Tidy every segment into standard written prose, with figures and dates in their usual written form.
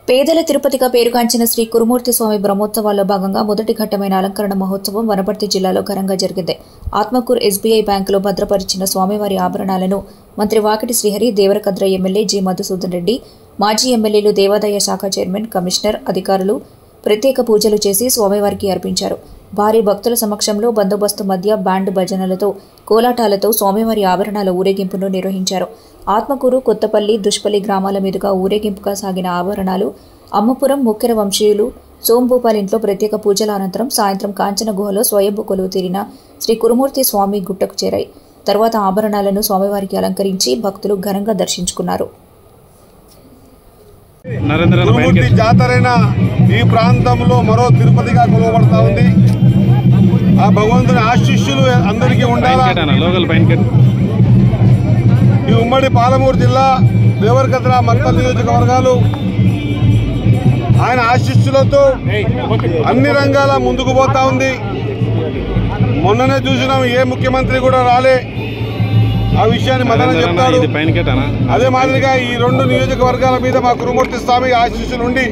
పేదల తిరుపతిగా పేరుగాంచిన శ్రీ కురుమూర్తి స్వామి బ్రహ్మోత్సవాల్లో భాగంగా మొదటి ఘట్టమైన అలంకరణ మహోత్సవం వనపర్తి జిల్లాలో ఘనంగా జరిగింది. ఆత్మకూరు ఎస్బీఐ బ్యాంకులో భద్రపరిచిన స్వామివారి ఆభరణాలను మంత్రి వాకిటి శ్రీహరి, దేవరకద్ర ఎమ్మెల్యే జి మధుసూదన్ రెడ్డి, మాజీ ఎమ్మెల్యేలు, దేవాదాయ శాఖ చైర్మన్, కమిషనర్, అధికారులు ప్రత్యేక పూజలు చేసి స్వామివారికి అర్పించారు. భారీ భక్తుల సమక్షంలో బందోబస్తు మధ్య బ్యాండ్ భజనలతో, కోలాటాలతో స్వామివారి ఆభరణాల ఊరేగింపును నిర్వహించారు. ఆత్మకూరు, కొత్తపల్లి, దుష్పల్లి గ్రామాల మీదుగా ఊరేగింపుగా సాగిన ఆభరణాలు అమ్మపురం ముఖ్యర వంశీయులు సోంభూపాల్ ఇంట్లో ప్రత్యేక పూజల అనంతరం సాయంత్రం కాంచన గుహలో స్వయంభూ కొలువు తీరిన శ్రీ కురుమూర్తి స్వామి గుట్టకు చేరాయి. తర్వాత ఆభరణాలను స్వామివారికి అలంకరించి భక్తులు ఘనంగా దర్శించుకున్నారు. కురుమూర్తి జాతరైన ఈ ప్రాంతంలో మరో తిరుపతిగా కొలవబడతా ఉంది. ఆ భగవంతుని ఆశీస్సులు అందరికీ ఉండాలి. ఈ ఉమ్మడి పాలమూరు జిల్లా దేవరకద్ర మక్తల్ నియోజకవర్గాలు ఆయన ఆశీస్సులతో అన్ని రంగాల ముందుకు పోతా ఉంది. మొన్ననే చూసినాం, ఏ ముఖ్యమంత్రి కూడా రాలే. ఆ విషయాన్ని మదన చెప్తాడు. అదే మాదిరిగా ఈ రెండు నియోజకవర్గాల మీద మా కురుమూర్తి స్వామి ఆశీస్సులు ఉండి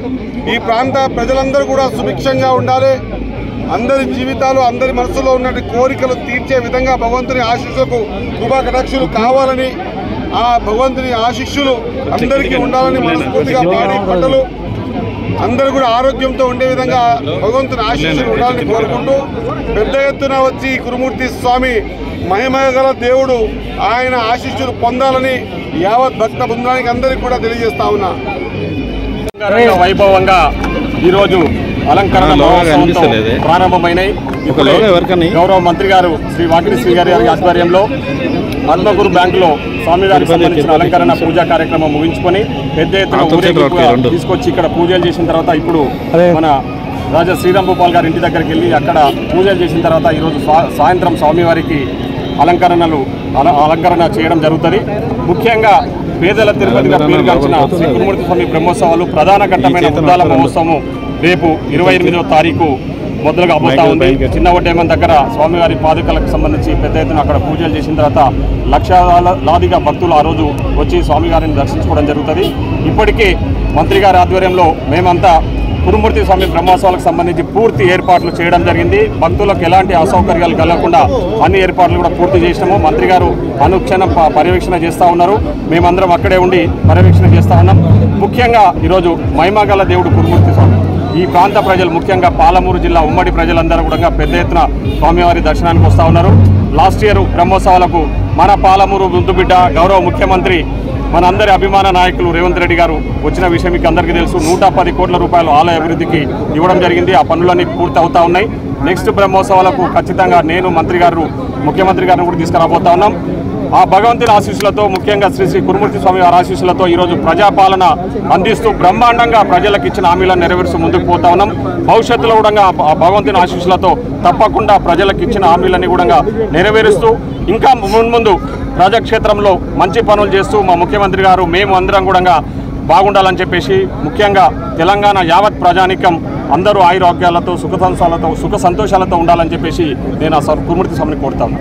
ఈ ప్రాంత ప్రజలందరూ కూడా సుభిక్షంగా ఉండాలి. అందరి జీవితాలు, అందరి మనసులో ఉన్న కోరికలు తీర్చే విధంగా భగవంతుని ఆశీస్సులకు కృపా కటాక్షులు కావాలని, ఆ భగవంతుని ఆశీస్సులు అందరికీ ఉండాలని మనస్ఫూర్తిగా పాడి పంటలు అందరూ కూడా ఆరోగ్యంతో ఉండే విధంగా భగవంతుని ఆశీస్సులు ఉండాలని కోరుకుంటూ పెద్ద ఎత్తున వచ్చి కురుమూర్తి స్వామి మహిమగల దేవుడు ఆయన ఆశీస్సులు పొందాలని యావత్ భక్త బృందానికి అందరికీ కూడా తెలియజేస్తా ఉన్నా. వైభవంగా ఈరోజు అలంకరణ ప్రారంభమైనాయి. గౌరవ మంత్రి గారు శ్రీ వాకిటి శ్రీ గారి ఆధ్వర్యంలో ఆత్మకూరు బ్యాంకులో స్వామివారికి సంబంధించిన అలంకరణ పూజా కార్యక్రమం ముగించుకొని పెద్ద ఎత్తున తీసుకొచ్చి ఇక్కడ పూజలు చేసిన తర్వాత ఇప్పుడు మన రాజా శ్రీరామ్ భూపాల్ గారి ఇంటి దగ్గరికి వెళ్ళి అక్కడ పూజలు చేసిన తర్వాత ఈరోజు సాయంత్రం స్వామివారికి అలంకరణ చేయడం జరుగుతుంది. ముఖ్యంగా పేదల తిరుపతిగా పేరుగాంచిన శ్రీ కురుమూర్తి స్వామి బ్రహ్మోత్సవాలు ప్రధాన ఘట్టమైన ఉద్దాల మహోత్సవం రేపు 28వ తారీఖు మొదలుగా అవుతా ఉంది. చిన్న వడ్డేమన్ దగ్గర స్వామివారి పాదుకలకు సంబంధించి పెద్ద ఎత్తున అక్కడ పూజలు చేసిన తర్వాత లక్షలాదిగా భక్తులు ఆ రోజు వచ్చి స్వామివారిని దర్శించుకోవడం జరుగుతుంది. ఇప్పటికీ మంత్రి గారి ఆధ్వర్యంలో మేమంతా కురుమూర్తి స్వామి బ్రహ్మోత్సవాలకు సంబంధించి పూర్తి ఏర్పాట్లు చేయడం జరిగింది. భక్తులకు ఎలాంటి అసౌకర్యాలు కలగకుండా అన్ని ఏర్పాట్లు కూడా పూర్తి చేసినాము. మంత్రి గారు అనుక్షణం పర్యవేక్షణ చేస్తూ ఉన్నారు. మేమందరం అక్కడే ఉండి పర్యవేక్షణ చేస్తూ ఉన్నాం. ముఖ్యంగా ఈరోజు మహిమగల దేవుడు కురుమూర్తి స్వామి ఈ ప్రాంత ప్రజలు, ముఖ్యంగా పాలమూరు జిల్లా ఉమ్మడి ప్రజలందరూ కూడా పెద్ద ఎత్తున స్వామివారి దర్శనానికి వస్తూ ఉన్నారు. లాస్ట్ ఇయర్ బ్రహ్మోత్సవాలకు మన పాలమూరు ముద్దుబిడ్డ గౌరవ ముఖ్యమంత్రి మన అందరి అభిమాన నాయకులు రేవంత్ రెడ్డి గారు వచ్చిన విషయం మీకు అందరికీ తెలుసు. 110 కోట్ల రూపాయలు ఆలయ అభివృద్ధికి ఇవ్వడం జరిగింది. ఆ పనులన్నీ పూర్తి అవుతా ఉన్నాయి. నెక్స్ట్ బ్రహ్మోత్సవాలకు ఖచ్చితంగా నేను ముఖ్యమంత్రి గారిని కూడా తీసుకురాబోతా ఉన్నాం. ఆ భగవంతుని ఆశీస్సులతో, ముఖ్యంగా శ్రీ కురుమూర్తి స్వామి వారి ఆశీస్సులతో ఈరోజు ప్రజాపాలన అందిస్తూ బ్రహ్మాండంగా ప్రజలకు ఇచ్చిన హామీలను నెరవేరుస్తూ ముందుకు పోతా ఉన్నాం. భవిష్యత్తులో కూడా ఆ భగవంతుని ఆశీస్సులతో తప్పకుండా ప్రజలకు ఇచ్చిన హామీలన్నీ కూడా నెరవేరుస్తూ ఇంకా ముందు ప్రజాక్షేత్రంలో మంచి పనులు చేస్తూ మా ముఖ్యమంత్రి గారు మేము అందరం కూడా బాగుండాలని చెప్పేసి, ముఖ్యంగా తెలంగాణ యావత్ ప్రజానికం అందరూ ఆయురారోగ్యాలతో సుఖ సంతోషాలతో ఉండాలని చెప్పేసి నేను ఆ కురుమూర్తి స్వామిని కోరుతాను.